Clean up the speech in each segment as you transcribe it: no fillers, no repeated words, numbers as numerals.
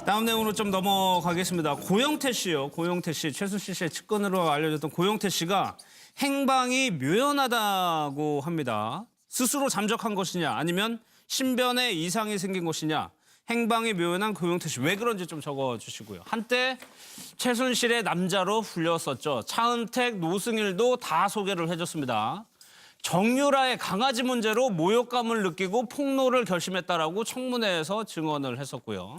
다음 내용으로 좀 넘어가겠습니다. 고영태 씨요. 고영태 씨, 최순실 씨의 측근으로 알려졌던 고영태 씨가 행방이 묘연하다고 합니다. 스스로 잠적한 것이냐 아니면 신변에 이상이 생긴 것이냐. 행방이 묘연한 고영태 씨. 왜 그런지 좀 적어주시고요. 한때 최순실의 남자로 불렸었죠. 차은택, 노승일도 다 소개를 해줬습니다. 정유라의 강아지 문제로 모욕감을 느끼고 폭로를 결심했다라고 청문회에서 증언을 했었고요.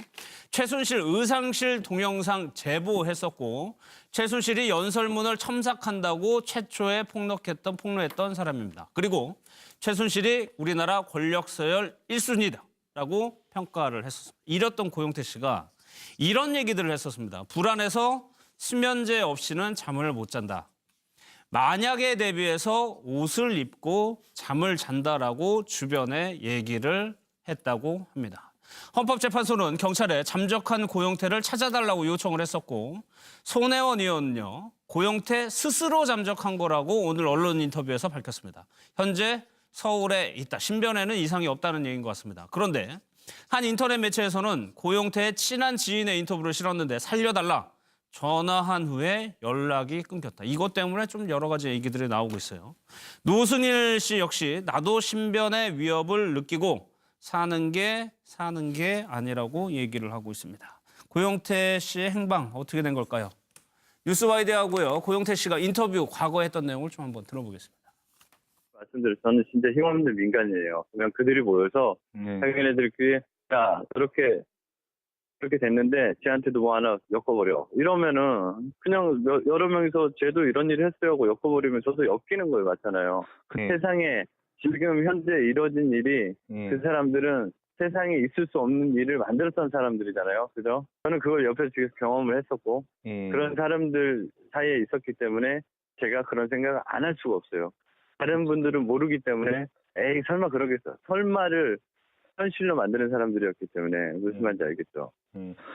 최순실 의상실 동영상 제보했었고 최순실이 연설문을 첨삭한다고 최초에 폭로했던 사람입니다. 그리고 최순실이 우리나라 권력 서열 1순위다라고 평가를 했었습니다. 이랬던 고영태 씨가 이런 얘기들을 했었습니다. 불안해서 수면제 없이는 잠을 못 잔다. 만약에 대비해서 옷을 입고 잠을 잔다라고 주변에 얘기를 했다고 합니다. 헌법재판소는 경찰에 잠적한 고영태를 찾아달라고 요청을 했었고 손혜원 의원은요. 고영태 스스로 잠적한 거라고 오늘 언론 인터뷰에서 밝혔습니다. 현재 서울에 있다. 신변에는 이상이 없다는 얘기인 것 같습니다. 그런데 한 인터넷 매체에서는 고영태의 친한 지인의 인터뷰를 실었는데 살려달라. 전화한 후에 연락이 끊겼다. 이것 때문에 좀 여러 가지 얘기들이 나오고 있어요. 노승일 씨 역시 나도 신변의 위협을 느끼고 사는 게 아니라고 얘기를 하고 있습니다. 고영태 씨의 행방 어떻게 된 걸까요? 뉴스와이드하고요. 고영태 씨가 인터뷰 과거에 했던 내용을 좀 한번 들어보겠습니다. 말씀드렸죠. 저는 진짜 힘없는 민간이에요. 그냥 그들이 모여서 자기네들끼리 야 그렇게 됐는데 쟤한테도 뭐 하나 엮어버려. 이러면은 그냥 여러 명이서 쟤도 이런 일을 했어요 하고 엮어버리면 저도 엮이는 거예요. 맞잖아요. 그 세상에 지금 현재 이루어진 일이 그 사람들은 세상에 있을 수 없는 일을 만들었던 사람들이잖아요. 그죠? 저는 그걸 옆에서 지금 경험을 했었고 그런 사람들 사이에 있었기 때문에 제가 그런 생각을 안 할 수가 없어요. 다른 분들은 모르기 때문에 에이 설마 그러겠어. 설마를 현실로 만드는 사람들이었기 때문에 무슨 말인지 알겠죠.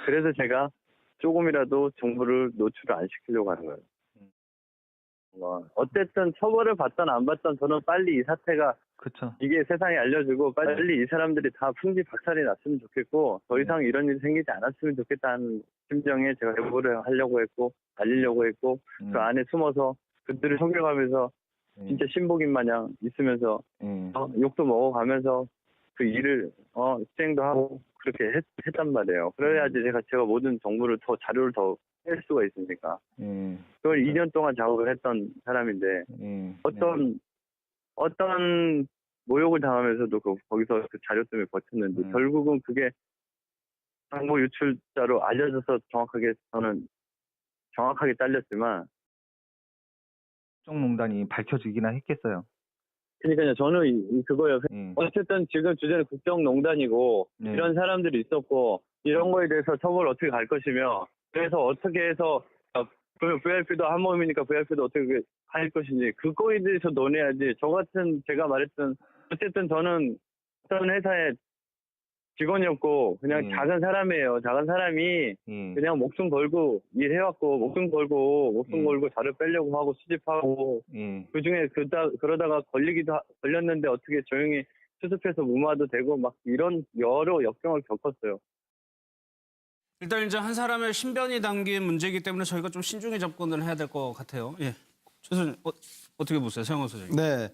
그래서 제가 조금이라도 정보를 노출을 안 시키려고 하는 거예요. 어쨌든 처벌을 받던 안 받던 저는 빨리 이 사태가 그쵸. 이게 세상에 알려지고 빨리 이 사람들이 다 풍지박살이 났으면 좋겠고 더 이상 이런 일이 생기지 않았으면 좋겠다는 심정에 제가 제보를 하려고 했고 알리려고 했고 그 안에 숨어서 그들을 속여가면서 진짜 신복인 마냥 있으면서 욕도 먹어가면서 그 일을 수행도 하고 그렇게 했단 말이에요. 그래야지 제가 모든 정보를 더 자료를 더 뺄 수가 있으니까. 그걸 2년 동안 작업을 했던 사람인데 어떤 모욕을 당하면서도 거기서 그 자료 때문에 버텼는데 결국은 그게 정보 유출자로 알려져서 저는 정확하게 잘렸지만 국정농단이 밝혀지기나 했겠어요. 그러니까요. 저는 그거예요. 어쨌든 지금 주제는 국정농단이고 이런 사람들이 있었고 이런 거에 대해서 처벌을 어떻게 갈 것이며 그래서 어떻게 해서 그러면 VIP도 한 몸이니까 VIP도 어떻게 할 것인지 그거에 대해서 논해야지. 저 같은 제가 말했던 어쨌든 저는 어떤 회사의 직원이었고 그냥 작은 사람이에요. 작은 사람이 그냥 목숨 걸고 일해왔고 목숨 걸고 자료 빼려고 하고 수집하고 그중에 그러다가 걸렸는데 어떻게 조용히 수습해서 무마도 되고 막 이런 여러 역경을 겪었어요. 일단 이제 한 사람의 신변이 담긴 문제이기 때문에 저희가 좀 신중히 접근을 해야 될 것 같아요. 예, 최선님 어떻게 보세요, 세영원 소장님? 네,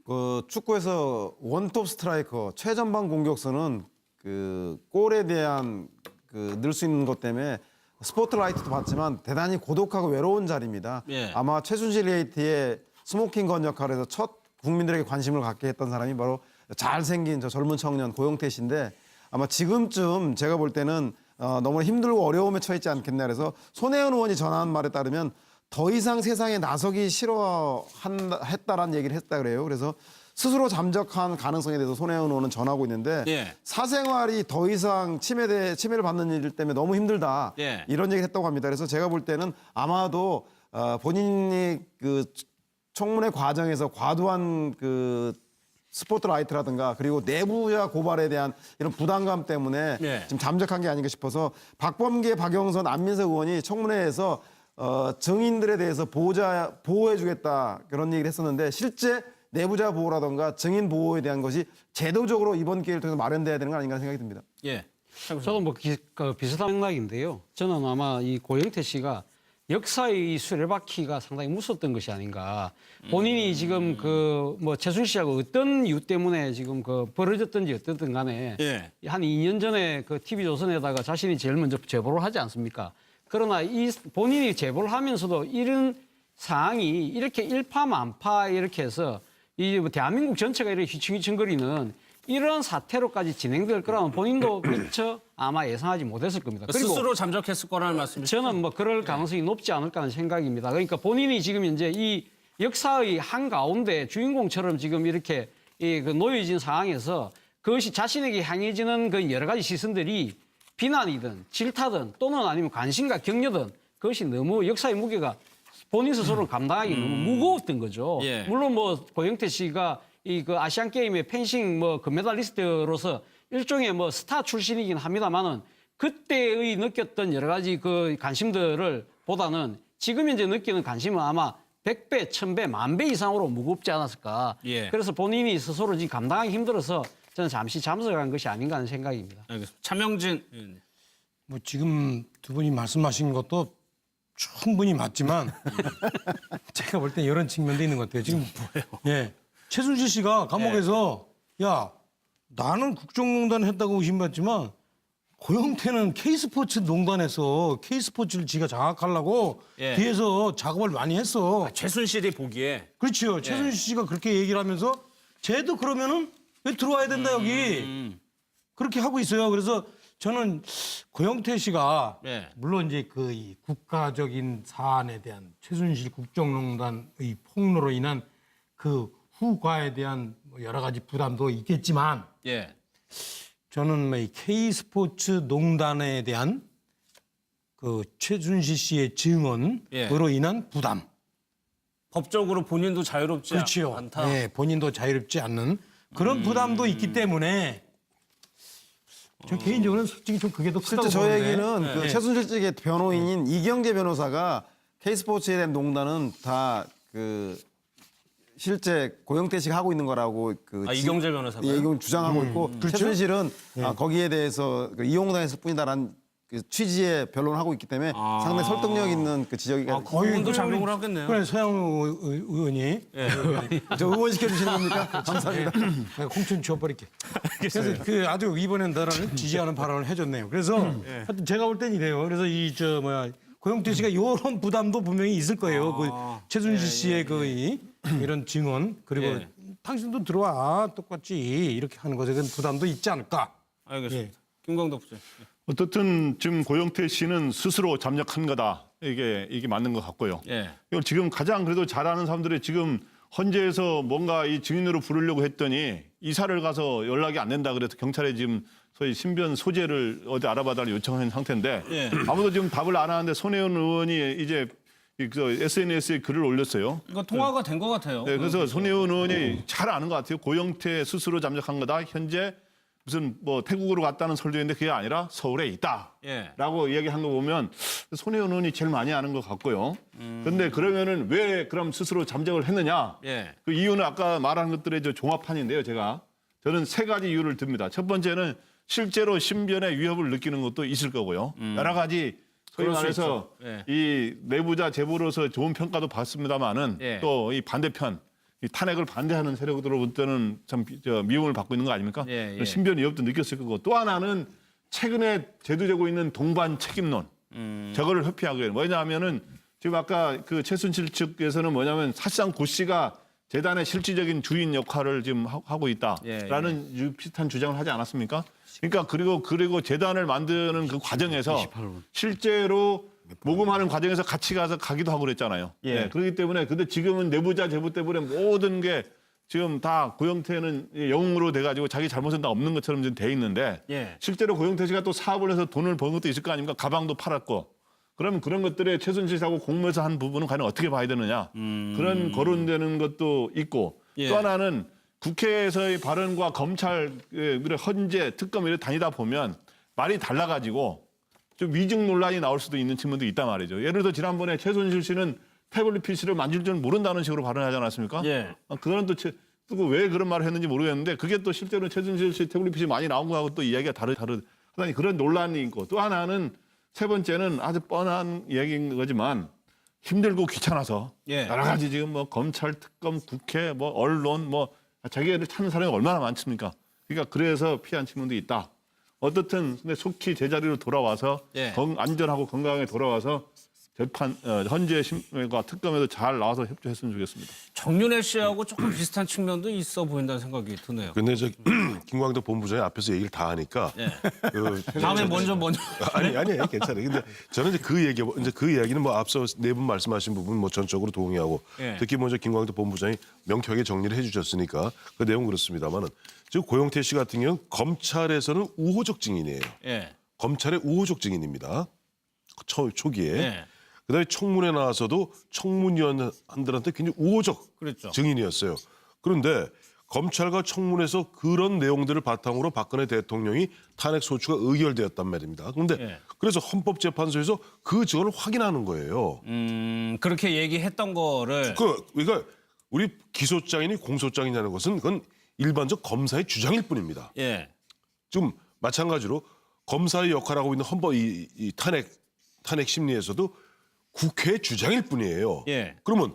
그 축구에서 원톱 스트라이커 최전방 공격수는 그 골에 대한 늘 수 있는 것 때문에 스포트라이트도 받지만 대단히 고독하고 외로운 자리입니다. 예. 아마 최순실 게이트의 스모킹 건 역할에서 첫 국민들에게 관심을 갖게 했던 사람이 바로 잘생긴 저 젊은 청년 고영태 씨인데 아마 지금쯤 제가 볼 때는 너무 힘들고 어려움에 처했지 않겠나 그래서 손혜원 의원이 전한 말에 따르면 더 이상 세상에 나서기 싫어했다라는 얘기를 했다 그래요. 그래서 스스로 잠적한 가능성에 대해서 손혜원 의원은 전하고 있는데 사생활이 더 이상 침해를 받는 일 때문에 너무 힘들다 이런 얘기를 했다고 합니다. 그래서 제가 볼 때는 아마도 본인이 그 청문회 과정에서 과도한 그 스포트라이트라든가 그리고 내부자 고발에 대한 이런 부담감 때문에 지금 잠적한 게 아닌가 싶어서 박범계, 박영선, 안민석 의원이 청문회에서 증인들에 대해서 보호해주겠다 그런 얘기를 했었는데 실제 내부자 보호라든가 증인 보호에 대한 것이 제도적으로 이번 기회를 통해서 마련돼야 되는 거 아닌가 생각이 듭니다. 예. 저도 뭐 비슷한 맥락인데요. 저는 아마 이 고영태 씨가 역사의 수레바퀴가 상당히 무섭던 것이 아닌가. 본인이 지금 그 뭐 최순실 씨하고 어떤 이유 때문에 지금 그 벌어졌든지 어떻든 간에 예. 한 2년 전에 그 TV조선에다가 자신이 제일 먼저 제보를 하지 않습니까? 그러나 이 본인이 제보를 하면서도 이런 상황이 이렇게 일파만파 이렇게 해서 이 대한민국 전체가 이렇게 휘청휘청거리는 이런 사태로까지 진행될 거라면 본인도 미처 아마 예상하지 못했을 겁니다. 그리고 스스로 잠적했을 거라는 말씀이시죠? 저는 뭐 그럴 가능성이 높지 않을까 하는 생각입니다. 그러니까 본인이 지금 이제 이 역사의 한가운데 주인공처럼 지금 이렇게 그 놓여진 상황에서 그것이 자신에게 향해지는 그 여러 가지 시선들이 비난이든 질타든 또는 아니면 관심과 격려든 그것이 너무 역사의 무게가 본인 스스로 감당하기 너무 무거웠던 거죠. 예. 물론 뭐 고영태 씨가 이 그 아시안 게임의 펜싱 뭐 금메달리스트로서 일종의 뭐 스타 출신이긴 합니다만은 그때의 느꼈던 여러 가지 그 관심들을 보다는 지금 현재 느끼는 관심은 아마 100배, 1000배, 10,000배 이상으로 무겁지 않았을까. 예. 그래서 본인이 스스로 지금 감당하기 힘들어서 저는 잠시 잠석한 것이 아닌가 하는 생각입니다. 알겠습니다. 차명진 의원님. 뭐 지금 두 분이 말씀하신 것도 충분히 맞지만 제가 볼 때 이런 측면도 있는 것 같아요. 지금 뭐예요? 예, 최순실 씨가 감옥에서 야 나는 국정농단 했다고 의심받지만 고영태는 K스포츠 농단에서 K스포츠를 지가 장악하려고 예. 뒤에서 작업을 많이 했어. 최순실이 보기에 그렇죠. 최순실 씨가 그렇게 얘기를 하면서 쟤도 그러면은 왜 들어와야 된다 여기. 그렇게 하고 있어요. 그래서 저는 고영태 씨가 예. 물론 이제 그 이 국가적인 사안에 대한 최순실 국정농단의 폭로로 인한 그 후과에 대한 뭐 여러 가지 부담도 있겠지만 예. 저는 뭐이 K스포츠 농단에 대한 그 최순실 씨의 증언으로 인한 부담. 법적으로 본인도 자유롭지 그렇죠. 않다. 네, 본인도 자유롭지 않는 그런 부담도 있기 때문에 저 개인적으로는 솔직히 좀 그게 더 크다고 실제 보는데. 저에게는 그 최순실 측의 변호인인 이경재 변호사가 K스포츠에 대한 농단은 다 그 실제 고영태 씨가 하고 있는 거라고 그 이경재 변호사가. 예, 이건 주장하고 있고 최순실은 거기에 대해서 그 이용당했을 뿐이다라는 그 취지의 변론을 하고 있기 때문에 상당히 설득력 있는 그 지적이 그분도 작용을 하겠네요. 그래 서양우 의원이 저 의원 시켜주시는 겁니까? 감사합니다. 내가 공천 지워버릴게. 그래서 그 아주 이번엔 나라를 지지하는 발언을 해줬네요. 그래서 하여튼 제가 볼 땐 이래요. 그래서 이 저 뭐야 고영태 씨가 이런 부담도 분명히 있을 거예요. 그 최순실 씨의 그 이런 증언 그리고 당신도 들어와 똑같이 이렇게 하는 것에 대한 부담도 있지 않을까. 알겠습니다. 김광덕 부장. 어떻든 지금 고영태 씨는 스스로 잠적한 거다. 이게 맞는 것 같고요. 예. 이걸 지금 가장 그래도 잘하는 사람들이 지금 헌재에서 뭔가 이 증인으로 부르려고 했더니 이사를 가서 연락이 안 된다 그래서 경찰에 지금 소위 신변 소재를 어디 알아봐달라고 요청한 상태인데 예. 아무도 지금 답을 안 하는데 손혜원 의원이 이제 SNS에 글을 올렸어요. 이거 통화가 된 것 같아요. 네, 그래서 손혜원 의원이 잘 아는 것 같아요. 고영태 스스로 잠적한 거다. 현재 무슨 뭐 태국으로 갔다는 설도 있는데 그게 아니라 서울에 있다라고 이야기한 거 보면 손혜원 의원이 제일 많이 아는 것 같고요. 그런데 그러면은 왜 그럼 스스로 잠적을 했느냐? 예. 그 이유는 아까 말한 것들의 종합판인데요. 저는 세 가지 이유를 듭니다. 첫 번째는 실제로 신변의 위협을 느끼는 것도 있을 거고요. 여러 가지 소위 그럴 수 말해서 있죠. 예. 이 내부자 제보로서 좋은 평가도 받습니다만은 예. 또 이 반대편 이 탄핵을 반대하는 세력으로부터는 참 미움을 받고 있는 거 아닙니까? 예, 예. 신변 위협도 느꼈을 거고 또 하나는 최근에 제도되고 있는 동반 책임론 저거를 회피하기 위해 왜냐하면은 지금 아까 그 최순실 측에서는 뭐냐면 사실상 고 씨가 재단의 실질적인 주인 역할을 지금 하고 있다라는 비슷한 주장을 하지 않았습니까? 그러니까 그리고 재단을 만드는 그 과정에서 실제로 모금하는 과정에서 같이 가기도 하고 그랬잖아요. 예. 그렇기 때문에 근데 지금은 내부자 제보 때문에 모든 게 지금 다 고영태는 영웅으로 돼가지고 자기 잘못은 다 없는 것처럼 지금 돼 있는데 예. 실제로 고영태 씨가 또 사업을 해서 돈을 번 것도 있을 거 아닙니까? 가방도 팔았고. 그러면 그런 것들에 최순실 씨하고 공모해서 한 부분은 과연 어떻게 봐야 되느냐. 그런 거론되는 것도 있고 예. 또 하나는 국회에서의 발언과 검찰, 헌재, 특검 이렇게 다니다 보면 말이 달라가지고 좀 위증 논란이 나올 수도 있는 측면도 있단 말이죠. 예를 들어 지난번에 최순실 씨는 태블릿 PC를 만질 줄 모른다는 식으로 발언하지 않았습니까? 예. 그거는 또 왜 그런 말을 했는지 모르겠는데 그게 또 실제로 최순실 씨 태블릿 PC 많이 나온 거하고 또 이야기가 그다음에 그런 논란이 있고 또 하나는 세 번째는 아주 뻔한 얘기인 거지만 힘들고 귀찮아서 예. 여러 가지 지금 뭐 검찰, 특검, 국회, 뭐 언론 뭐 자기를 찾는 사람이 얼마나 많습니까? 그러니까 그래서 피한 측면도 있다. 어떻든 근데 속히 제자리로 돌아와서 예. 안전하고 건강하게 돌아와서 재판 헌재 심과 특검에도 잘 나와서 협조했으면 좋겠습니다. 정윤회 씨하고 조금 비슷한 측면도 있어 보인다는 생각이 드네요. 근데 저 김광덕 본부장이 앞에서 얘기를 다 하니까 예. 그, 다음에 먼저 아니 괜찮아요. 근데 저는 이제 그 이야기는 뭐 앞서 네 분 말씀하신 부분 뭐 전적으로 동의하고 예. 특히 먼저 김광덕 본부장이 명쾌하게 정리를 해주셨으니까 그 내용 그렇습니다만은 지금 고영태 씨 같은 경우는 검찰에서는 우호적 증인이에요. 예. 검찰의 우호적 증인입니다. 초기에. 예. 그다음에 청문회 나와서도 청문위원들한테 굉장히 우호적 그랬죠. 증인이었어요. 그런데 검찰과 청문회에서 그런 내용들을 바탕으로 박근혜 대통령이 탄핵 소추가 의결되었단 말입니다. 그런데 예. 그래서 헌법재판소에서 그 증언을 확인하는 거예요. 그렇게 얘기했던 거를 그러니까 우리 기소장이니 공소장이냐는 것은 그건 일반적 검사의 주장일 뿐입니다. 예. 지금 마찬가지로 검사의 역할을 하고 있는 헌법 이 탄핵 심리에서도 국회의 주장일 뿐이에요. 예. 그러면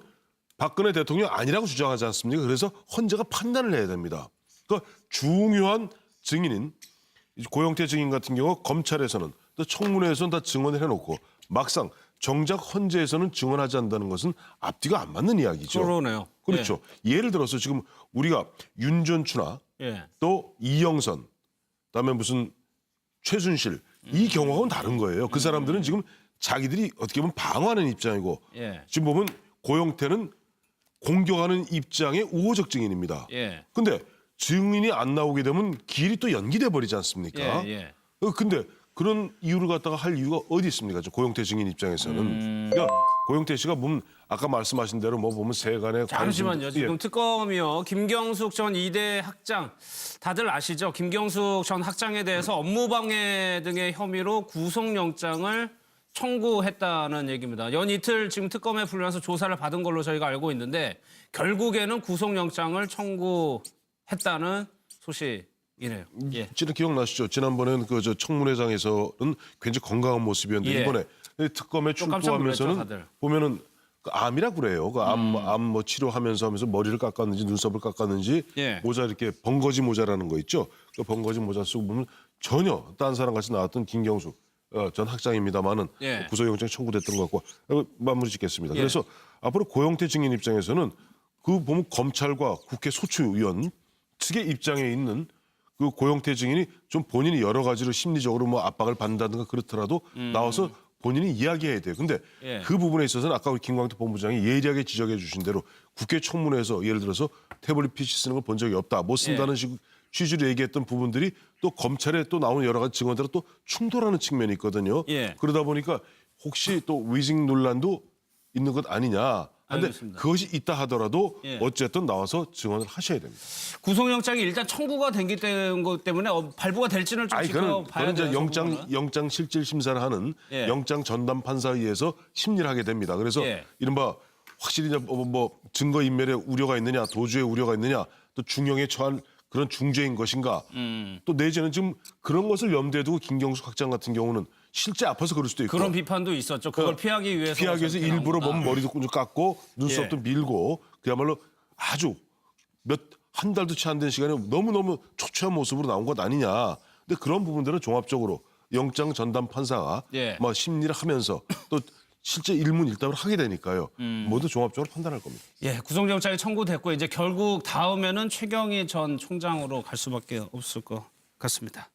박근혜 대통령 아니라고 주장하지 않습니까? 그래서 헌재가 판단을 해야 됩니다. 그러니까 중요한 증인인 고영태 증인 같은 경우 검찰에서는 또 청문회에서는 다 증언을 해놓고 막상 정작 헌재에서는 증언하지 않는다는 것은 앞뒤가 안 맞는 이야기죠. 그러네요. 그렇죠. 예를 들어서 지금 우리가 윤전추나 예. 또 이영선, 그다음에 무슨 최순실 이 경우하고는 다른 거예요. 그 사람들은 지금 자기들이 어떻게 보면 방어하는 입장이고 예. 지금 보면 고영태는 공격하는 입장의 우호적 증인입니다. 예. 근데 증인이 안 나오게 되면 길이 또 연기돼 버리지 않습니까? 예. 근데 그런 이유를 갖다가 할 이유가 어디 있습니까? 저 고영태 증인 입장에서는. 그러니까 고영태 씨가 보면 아까 말씀하신 대로 뭐 보면 세간의 잠시만요. 관심- 지금 예. 특검이요. 김경숙 전 이대 학장 다들 아시죠? 김경숙 전 학장에 대해서 업무방해 등의 혐의로 구속영장을 청구했다는 얘기입니다. 연 이틀 지금 특검에 불려서 조사를 받은 걸로 저희가 알고 있는데 결국에는 구속영장을 청구했다는 소식이네요. 예. 지금 기억나시죠? 지난번에는 그 저 청문회장에서는 굉장히 건강한 모습이었는데 예. 이번에 특검에 좀 깜짝 놀랐죠, 출두하면서는 다들. 보면은 그 암이라 그래요. 그 암 뭐 치료하면서 하면서 머리를 깎았는지 눈썹을 깎았는지 예. 모자 이렇게 번거지 모자라는 거 있죠. 그 번거지 모자 쓰고 보면 전혀 딴 사람 같이 나왔던 김경숙 전 학장입니다만은 예. 구속영장 청구됐던 것 같고 마무리 짓겠습니다. 예. 그래서 앞으로 고영태 증인 입장에서는 그 보면 검찰과 국회 소추위원 측의 입장에 있는 그 고영태 증인이 좀 본인이 여러 가지로 심리적으로 뭐 압박을 받는다든가 그렇더라도 나와서 본인이 이야기해야 돼요. 근데 예. 그 부분에 있어서는 아까 우리 김광태 본부장이 예리하게 지적해 주신 대로 국회 청문회에서 예를 들어서 태블릿 PC 쓰는 걸 본 적이 없다. 못 쓴다는 취지로 얘기했던 부분들이 또 검찰에 또 나오는 여러 가지 증언들과 또 충돌하는 측면이 있거든요. 예. 그러다 보니까 혹시 또 위증 논란도 있는 것 아니냐. 근데 알겠습니다. 그것이 있다 하더라도 예. 어쨌든 나와서 증언을 하셔야 됩니다. 구속영장이 일단 청구가 된기 때문에 발부가 될지는 좀 지켜봐야 그거는 돼요. 이제 영장 실질 심사를 하는 예. 영장 전담 판사에 의해서 심리를 하게 됩니다. 그래서 예. 이른바 확실히 이제 뭐 증거 인멸에 우려가 있느냐, 도주에 우려가 있느냐, 또 중형에 처한 그런 중죄인 것인가, 또 내지는 지금 그런 것을 염두에 두고 김경숙 학장 같은 경우는 실제 아파서 그럴 수도 있고 그런 비판도 있었죠. 그걸 피하기 위해서 피하기 위해서 저렇게 일부러 나온다. 보면 머리도 좀 깎고 눈썹도 예. 밀고 그야말로 아주 한 달도 채 안 된 시간에 너무너무 초췌한 모습으로 나온 것 아니냐. 근데 그런 부분들은 종합적으로 영장 전담 판사가 예. 뭐 심리를 하면서 또 실제 일문일답을 하게 되니까요. 모두 종합적으로 판단할 겁니다. 예, 구속영장이 청구됐고 이제 결국 다음에는 최경희 전 총장으로 갈 수밖에 없을 것 같습니다.